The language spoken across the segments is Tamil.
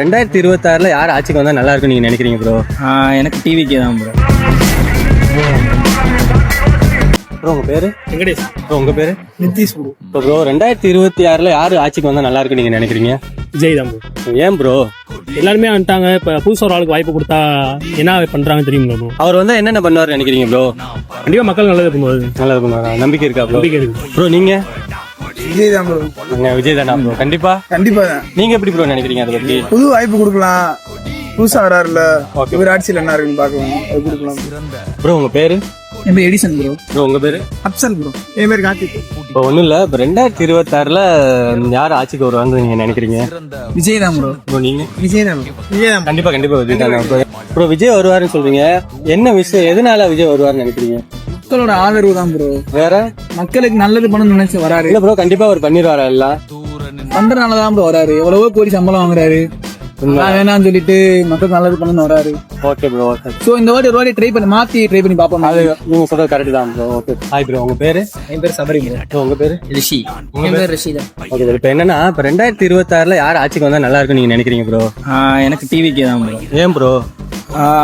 2026ல யார் ஆட்சிக்கு வந்தா நல்லா இருக்கும் நீங்க நினைக்கிறீங்க ப்ரோ? எனக்கு டிவிக்கே தான் ப்ரோ. ப்ரோ உங்க பேரு? வெங்கடேஷ். ப்ரோ உங்க பேரு? நிதிஷ் ப்ரோ. ப்ரோ 2026ல யார் ஆட்சிக்கு வந்தா நல்லா இருக்கும் நீங்க நினைக்கிறீங்க? விஜய் தான் ப்ரோ. ஏன் ப்ரோ? எல்லாருமே வந்துட்டாங்க. இப்போ புதுசாக ஒரு ஆளுக்கு வாய்ப்பு கொடுத்தா என்ன பண்ணுறாங்க தெரியும் ப்ரோ. அவர் வந்து என்னென்ன பண்ணுவார் நினைக்கிறீங்க ப்ரோ? கண்டிப்பாக மக்கள் நல்லது பண்ணுவாரு. நல்லா பண்ணுவாரா? நம்பிக்கை இருக்கா ப்ரோ? நம்பிக்கை இருக்கு. ப்ரோ நீங்க? விஜய் தான் ப்ரோ. விஜய் தானா ப்ரோ? கண்டிப்பா தான். நீங்க எப்படி ப்ரோ நினைக்கிறீங்க அதை பத்தி? புது வாய்ப்பு கொடுக்கலாம். புதுசா வராருல, இவர் ஆட்சியில் என்ன இருக்குன்னு பார்க்கலாம், அது கொடுக்கலாம். ப்ரோ உங்க பேரு? என் பேர் எடிசன் ப்ரோ. ப்ரோ உங்க பேரு? அப்சல் ப்ரோ. என் பேர் கார்த்திக். இப்போ ஒன்றும் இல்லை, இப்போ 2026ல யார் ஆட்சிக்கு வருவாங்க நீங்க நினைக்கிறீங்க? விஜய் தான் ப்ரோ. ப்ரோ நீங்க? விஜய் தான் ப்ரோ. விஜய் தான். கண்டிப்பா விஜய் தான். ப்ரோ விஜய் வருவாருன்னு சொல்றீங்க, என்ன விஷயம், எதனால விஜய் வருவாருன்னு நினைக்கிறீங்க? மக்களோட ஆதரவு தான் ப்ரோ. வேற? மக்களுக்கு நல்லது பண்ணணும்னு நினைச்சு வராரு. இல்ல ப்ரோ, கண்டிப்பா அவர் பண்ணிடுவாரா? எல்லாம் பண்றதுனாலதான் ப்ரோ வராரு. எவ்வளவோ கோடி சம்பளம் வாங்குறாரு. நான் வேணாம்னு சொல்லிட்டு மக்களுக்கு நல்லது பண்ணணும்னு வராரு. Okay bro. சோ இந்த வாட்டி ஒரு வாட்டி ட்ரை பண்ணி பாப்போம். அது நீங்க சொல்றது கரெக்ட் தான் ப்ரோ. Okay hi bro. உங்க பேரு? என் பேர் சபரி ப்ரோ. உங்க பேரு? ரிஷி. என் பேர் ரிஷி தான். ஓகே இப்போ என்னன்னா, இப்போ 2026ல யார் ஆட்சிக்கு வந்தா நல்லா இருக்கும் நீங்க நினைக்கிறீங்க ப்ரோ? எனக்கு டிவிக்கே தான் ப்ரோ. ஏன் ப்ரோ?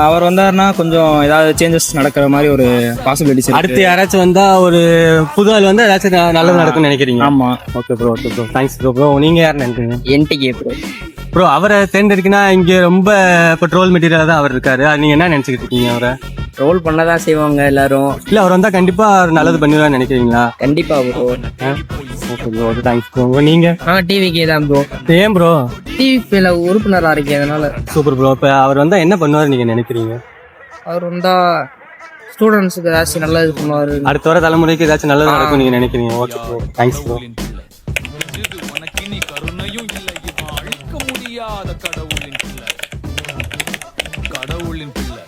அவர் வந்தாருன்னா கொஞ்சம் ஏதாவது சேஞ்சஸ் நடக்கிற மாதிரி ஒரு பாசிபிலிட்டிஸ். அடுத்து யாராச்சும் வந்தா, ஒரு புது ஆள் வந்து ஏதாச்சும் நல்லது நடக்கும்னு நினைக்கிறீங்க? ஆமா. Okay bro. Okay bro, thanks bro. Bro நீங்க யார் நினைக்கிறீங்க? NTK bro. ப்ரோ அவரை தேர்ந்தெடுக்கினா இங்க ரொம்ப பெட்ரோல் மெட்டீரியல் தான் அவர் இருக்காரு. அது நீங்க என்ன நினைச்சுக்கிட்டு இருக்கீங்க? அவரை ரோல் பண்ணதான் செய்வாங்க எல்லாரும். இல்ல அவர் வந்தா கண்டிப்பா நல்லது பண்ணிடுவான்னு நினைக்கிறீங்களா? கண்டிப்பா bro. Okay bro, thanks bro. நீங்க? டிவிக்கே தான் ப்ரோ. ஏன் ப்ரோ? டிவில உறுப்பினராக இருக்கேன், அதனால. Super bro. இப்போ அவர் வந்தா என்ன பண்ணுவார் நீங்க நினைக்கிறீங்க? அவர் வந்தா ஸ்டூடெண்ட்ஸுக்கு ஏதாச்சும் நல்லது பண்ணுவாரு. அடுத்த வர தலைமுறைக்கு ஏதாச்சும் நல்லது நடக்கும் நீங்க நினைக்கிறீங்க? Okay bro, thanks bro. கடவுளின் பிள்ளை